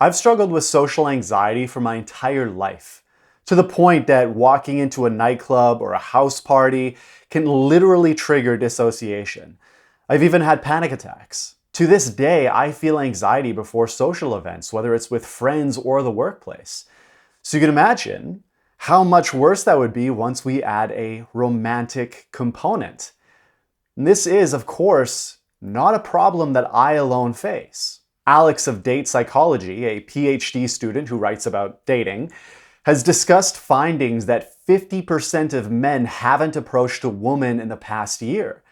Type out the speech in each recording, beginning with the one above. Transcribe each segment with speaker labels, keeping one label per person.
Speaker 1: I've struggled with social anxiety for my entire life, to the point that walking into a nightclub or a house party can literally trigger dissociation. I've even had panic attacks. To this day, I feel anxiety before social events, whether it's with friends or the workplace. So you can imagine how much worse that would be once we add a romantic component. And this is, of course, not a problem that I alone face. Alex of Date Psychology, a PhD student who writes about dating, has discussed findings that 50% of men haven't approached a woman in the past year.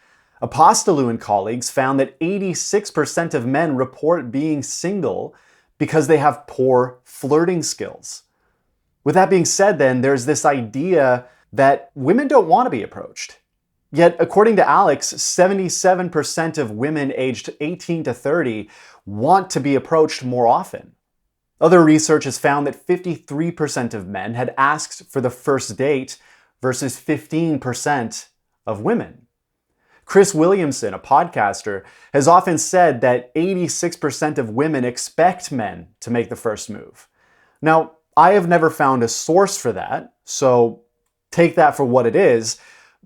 Speaker 1: Apostolou and colleagues found that 86% of men report being single because they have poor flirting skills. With that being said, then, there's this idea that women don't want to be approached. Yet, according to Alex, 77% of women aged 18 to 30 want to be approached more often. Other research has found that 53% of men had asked for the first date versus 15% of women. Chris Williamson, a podcaster, has often said that 86% of women expect men to make the first move. Now, I have never found a source for that, so take that for what it is,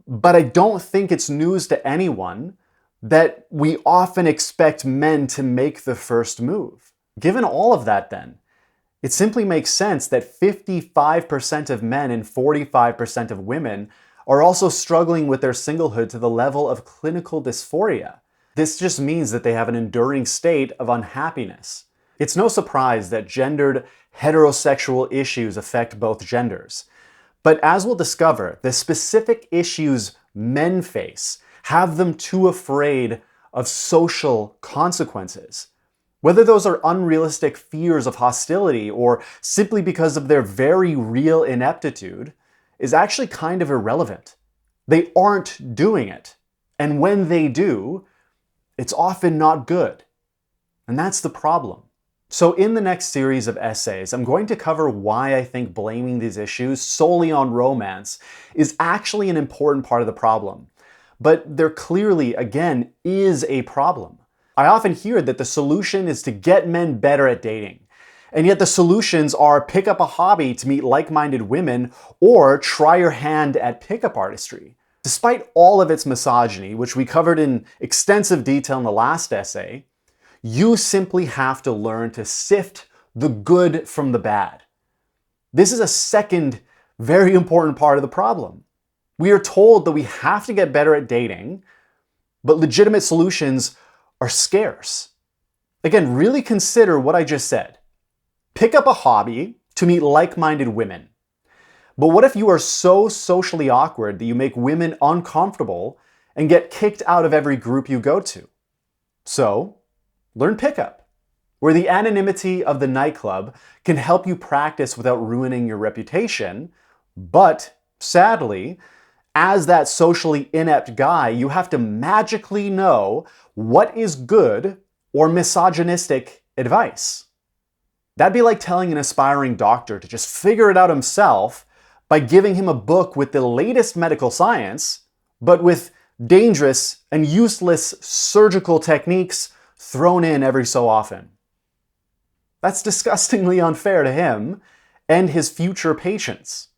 Speaker 1: but I don't think it's news to anyone that we often expect men to make the first move. Given all of that, then, it simply makes sense that 55% of men and 45% of women are also struggling with their singlehood to the level of clinical dysphoria. This just means that they have an enduring state of unhappiness. It's no surprise that gendered heterosexual issues affect both genders. But as we'll discover, the specific issues men face have them too afraid of social consequences. Whether those are unrealistic fears of hostility or simply because of their very real ineptitude is actually kind of irrelevant. They aren't doing it. And when they do, it's often not good. And that's the problem. So in the next series of essays, I'm going to cover why I think blaming these issues solely on romance is actually an important part of the problem. But there clearly, again, is a problem. I often hear that the solution is to get men better at dating. And yet the solutions are pick up a hobby to meet like-minded women or try your hand at pickup artistry. Despite all of its misogyny, which we covered in extensive detail in the last essay, you simply have to learn to sift the good from the bad. This is a second very important part of the problem. We are told that we have to get better at dating, but legitimate solutions are scarce. Again, really consider what I just said. Pick up a hobby to meet like-minded women. But what if you are so socially awkward that you make women uncomfortable and get kicked out of every group you go to? So, learn pickup, where the anonymity of the nightclub can help you practice without ruining your reputation. But sadly, as that socially inept guy, you have to magically know what is good or misogynistic advice. That'd be like telling an aspiring doctor to just figure it out himself by giving him a book with the latest medical science, but with dangerous and useless surgical techniques thrown in every so often. That's disgustingly unfair to him and his future patients.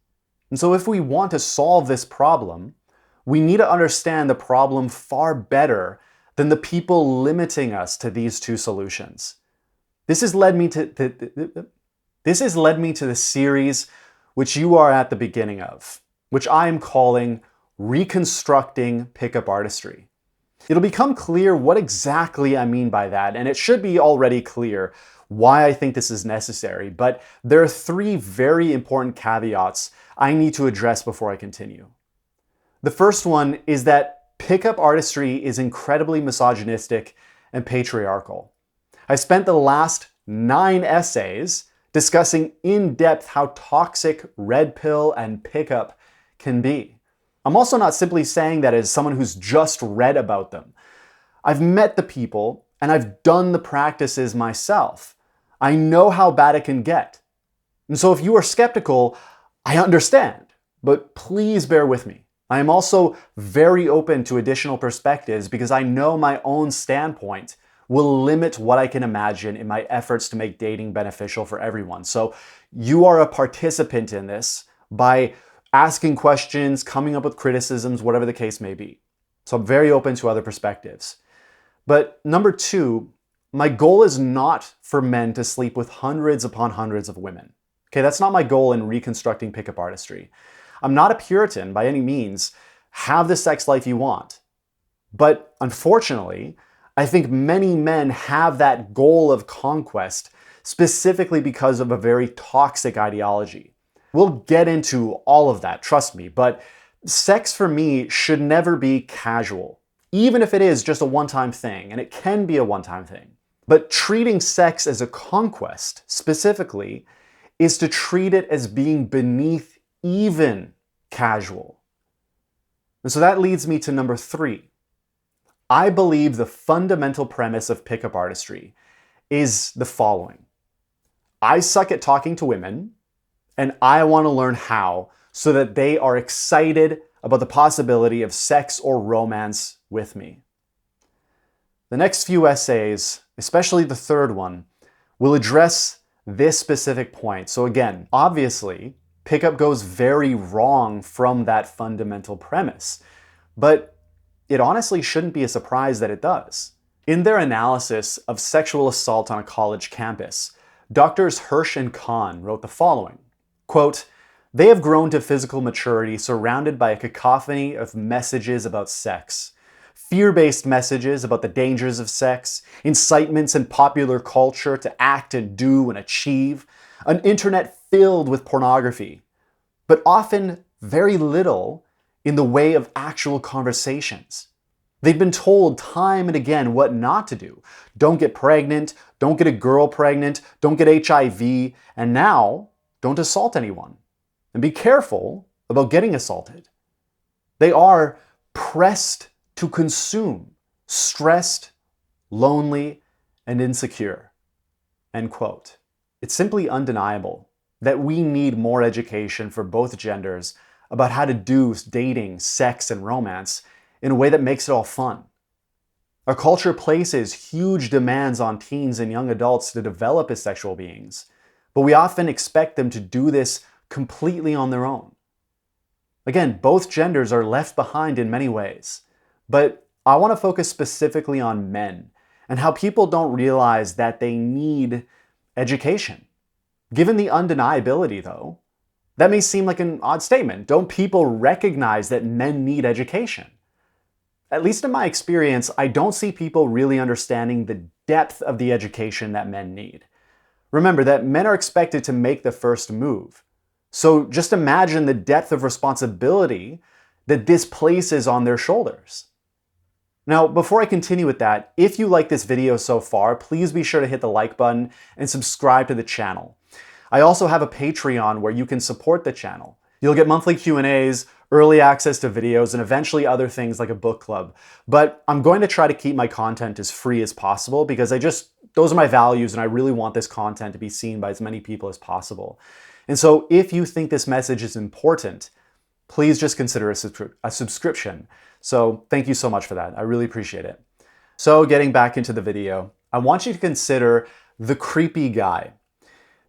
Speaker 1: And so if we want to solve this problem, we need to understand the problem far better than the people limiting us to these two solutions. This has led me to the series which you are at the beginning of, which I am calling Reconstructing Pickup Artistry. It'll become clear what exactly I mean by that, and it should be already clear why I think this is necessary, but there are three very important caveats I need to address before I continue. The first one is that pickup artistry is incredibly misogynistic and patriarchal. I spent the last 9 essays discussing in depth how toxic red pill and pickup can be. I'm also not simply saying that as someone who's just read about them. I've met the people and I've done the practices myself. I know how bad it can get. And so if you are skeptical, I understand, but please bear with me. I am also very open to additional perspectives because I know my own standpoint will limit what I can imagine in my efforts to make dating beneficial for everyone. So you are a participant in this by asking questions, coming up with criticisms, whatever the case may be. So I'm very open to other perspectives. But number two, my goal is not for men to sleep with hundreds upon hundreds of women. Okay, that's not my goal in reconstructing pickup artistry. I'm not a Puritan by any means. Have the sex life you want. But unfortunately, I think many men have that goal of conquest specifically because of a very toxic ideology. We'll get into all of that, trust me, but sex for me should never be casual, even if it is just a one-time thing, and it can be a one-time thing. But treating sex as a conquest, specifically, is to treat it as being beneath even casual. And so that leads me to number three. I believe the fundamental premise of pickup artistry is the following. I suck at talking to women, and I want to learn how so that they are excited about the possibility of sex or romance with me. The next few essays, especially the third one, will address this specific point. So again, obviously, pickup goes very wrong from that fundamental premise, but it honestly shouldn't be a surprise that it does. In their analysis of sexual assault on a college campus, Doctors Hirsch and Kahn wrote the following, quote, "They have grown to physical maturity surrounded by a cacophony of messages about sex. Fear-based messages about the dangers of sex, incitements in popular culture to act and do and achieve, an internet filled with pornography, but often very little in the way of actual conversations. They've been told time and again what not to do. Don't get pregnant, don't get a girl pregnant, don't get HIV, and now don't assault anyone. And be careful about getting assaulted. They are pressed to consume, stressed, lonely, and insecure." End quote. It's simply undeniable that we need more education for both genders about how to do dating, sex, and romance in a way that makes it all fun. Our culture places huge demands on teens and young adults to develop as sexual beings, but we often expect them to do this completely on their own. Again, both genders are left behind in many ways, but I want to focus specifically on men and how people don't realize that they need education. Given the undeniability, though, that may seem like an odd statement. Don't people recognize that men need education? At least in my experience, I don't see people really understanding the depth of the education that men need. Remember that men are expected to make the first move. So just imagine the depth of responsibility that this places on their shoulders. Now, before I continue with that, if you like this video so far, please be sure to hit the like button and subscribe to the channel. I also have a Patreon where you can support the channel. You'll get monthly Q&As, early access to videos, and eventually other things like a book club. But I'm going to try to keep my content as free as possible because those are my values and I really want this content to be seen by as many people as possible. And so if you think this message is important, please just consider a subscription. So thank you so much for that. I really appreciate it. So getting back into the video, I want you to consider the creepy guy.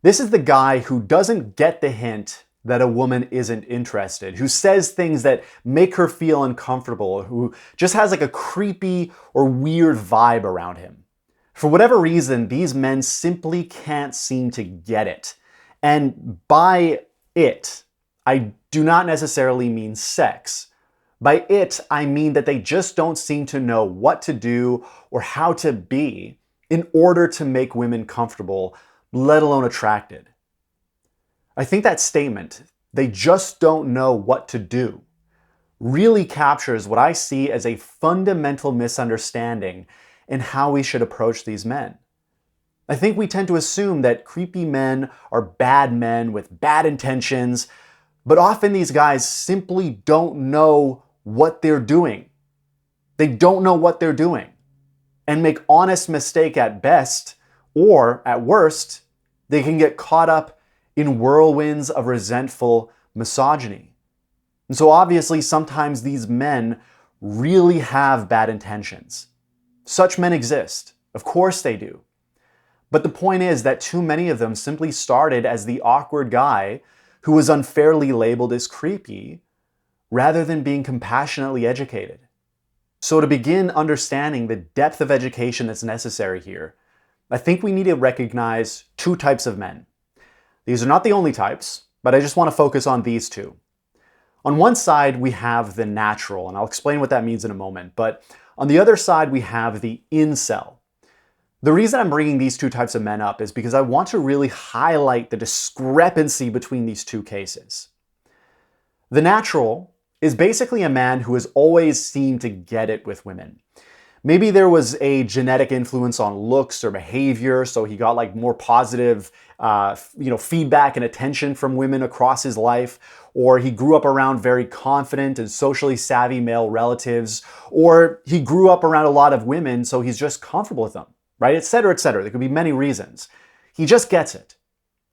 Speaker 1: This is the guy who doesn't get the hint that a woman isn't interested, who says things that make her feel uncomfortable, who just has like a creepy or weird vibe around him. For whatever reason, these men simply can't seem to get it. And by it, I do not necessarily mean sex. By it, I mean that they just don't seem to know what to do or how to be in order to make women comfortable, let alone attracted. I think that statement, "they just don't know what to do," really captures what I see as a fundamental misunderstanding in how we should approach these men. I think we tend to assume that creepy men are bad men with bad intentions, but often these guys simply don't know what they're doing. They don't know what they're doing and make honest mistake at best, or at worst, they can get caught up in whirlwinds of resentful misogyny. And so obviously sometimes these men really have bad intentions. Such men exist. Of course they do. But the point is that too many of them simply started as the awkward guy who was unfairly labeled as creepy, rather than being compassionately educated. So to begin understanding the depth of education that's necessary here, I think we need to recognize two types of men. These are not the only types, but I just want to focus on these two. On one side, we have the natural, and I'll explain what that means in a moment, but on the other side, we have the incel. The reason I'm bringing these two types of men up is because I want to really highlight the discrepancy between these two cases. The natural is basically a man who has always seemed to get it with women. Maybe there was a genetic influence on looks or behavior, so he got like more positive feedback and attention from women across his life, or he grew up around very confident and socially savvy male relatives, or he grew up around a lot of women, so he's just comfortable with them, right? Etc., etc. There could be many reasons. He just gets it.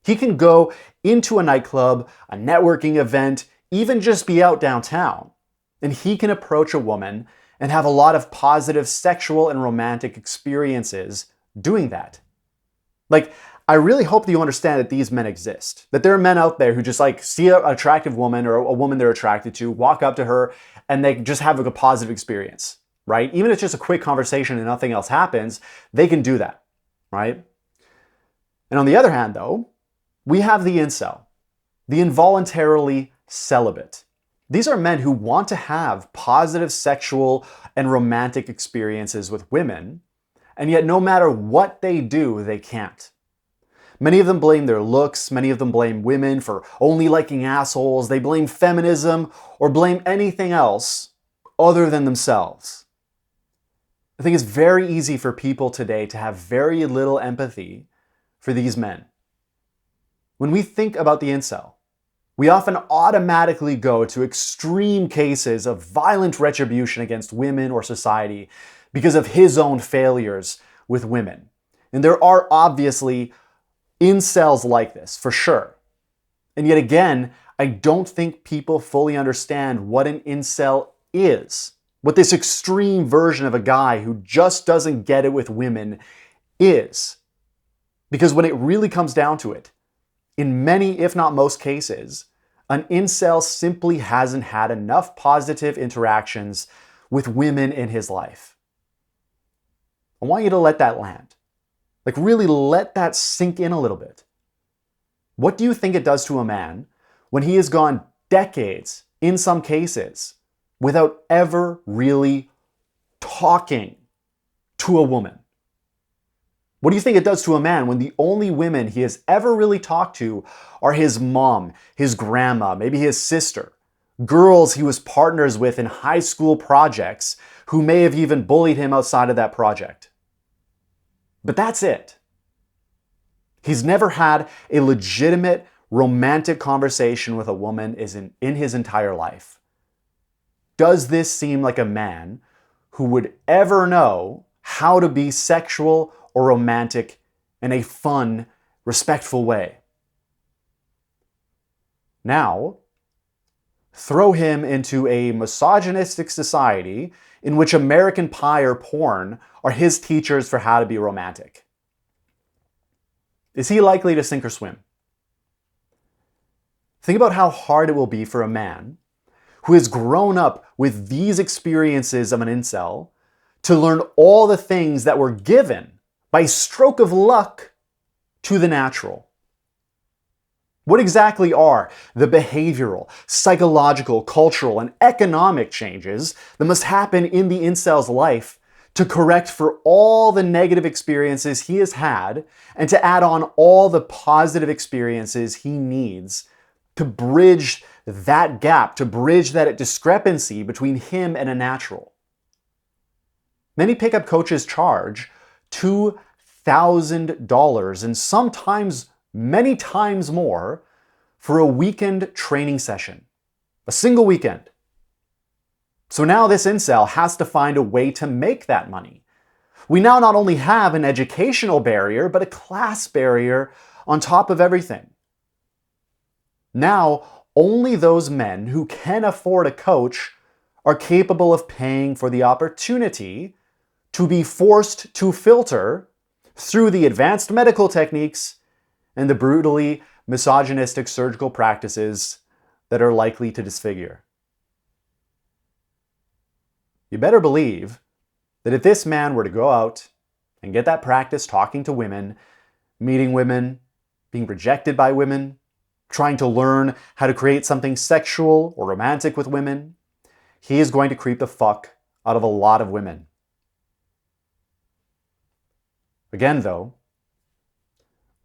Speaker 1: He can go into a nightclub, a networking event, even just be out downtown, and he can approach a woman and have a lot of positive sexual and romantic experiences doing that. Like, I really hope that you understand that these men exist. That there are men out there who just like see an attractive woman or a woman they're attracted to, walk up to her, and they just have a positive experience, right? Even if it's just a quick conversation and nothing else happens, they can do that, right? And on the other hand, though, we have the incel, the involuntarily celibate. These are men who want to have positive sexual and romantic experiences with women, and yet no matter what they do, they can't. Many of them blame their looks, many of them blame women for only liking assholes, they blame feminism or blame anything else other than themselves. I think it's very easy for people today to have very little empathy for these men. When we think about the incel, we often automatically go to extreme cases of violent retribution against women or society because of his own failures with women. And there are obviously incels like this, for sure. And yet again, I don't think people fully understand what an incel is, what this extreme version of a guy who just doesn't get it with women is. Because when it really comes down to it, in many, if not most cases, an incel simply hasn't had enough positive interactions with women in his life. I want you to let that land. Like, really let that sink in a little bit. What do you think it does to a man when he has gone decades, in some cases, without ever really talking to a woman? What do you think it does to a man when the only women he has ever really talked to are his mom, his grandma, maybe his sister, girls he was partners with in high school projects who may have even bullied him outside of that project? But that's it. He's never had a legitimate romantic conversation with a woman in his entire life. Does this seem like a man who would ever know how to be sexual or romantic in a fun, respectful way? Now, throw him into a misogynistic society in which American Pie or porn are his teachers for how to be romantic. Is he likely to sink or swim? Think about how hard it will be for a man who has grown up with these experiences of an incel to learn all the things that were given by stroke of luck to the natural. What exactly are the behavioral, psychological, cultural, and economic changes that must happen in the incel's life to correct for all the negative experiences he has had and to add on all the positive experiences he needs to bridge that gap, to bridge that discrepancy between him and a natural? Many pickup coaches charge $2,000 and sometimes many times more for a weekend training session, a single weekend. So now this incel has to find a way to make that money. We now not only have an educational barrier, but a class barrier on top of everything. Now, only those men who can afford a coach are capable of paying for the opportunity to be forced to filter through the advanced medical techniques and the brutally misogynistic surgical practices that are likely to disfigure. You better believe that if this man were to go out and get that practice talking to women, meeting women, being rejected by women, trying to learn how to create something sexual or romantic with women, he is going to creep the fuck out of a lot of women. Again, though,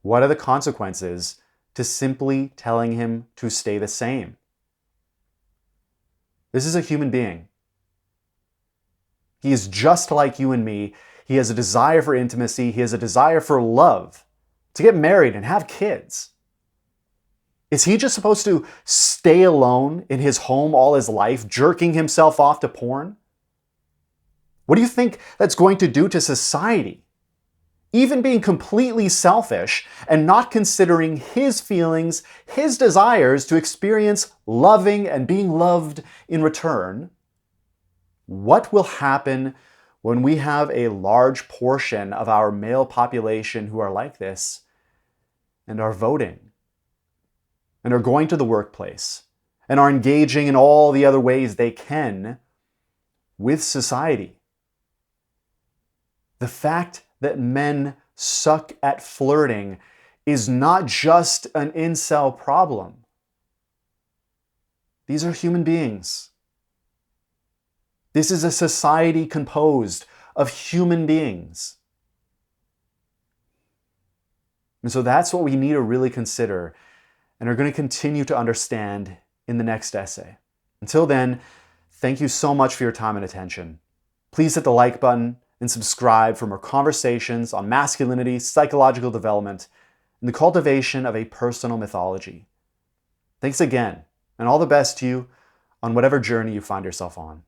Speaker 1: what are the consequences to simply telling him to stay the same? This is a human being. He is just like you and me. He has a desire for intimacy. He has a desire for love, to get married and have kids. Is he just supposed to stay alone in his home all his life, jerking himself off to porn? What do you think that's going to do to society? Even being completely selfish and not considering his feelings, his desires to experience loving and being loved in return, what will happen when we have a large portion of our male population who are like this and are voting and are going to the workplace and are engaging in all the other ways they can with society? The fact that men suck at flirting is not just an incel problem. These are human beings. This is a society composed of human beings. And so that's what we need to really consider and are going to continue to understand in the next essay. Until then, thank you so much for your time and attention. Please hit the like button and subscribe for more conversations on masculinity, psychological development, and the cultivation of a personal mythology. Thanks again, and all the best to you on whatever journey you find yourself on.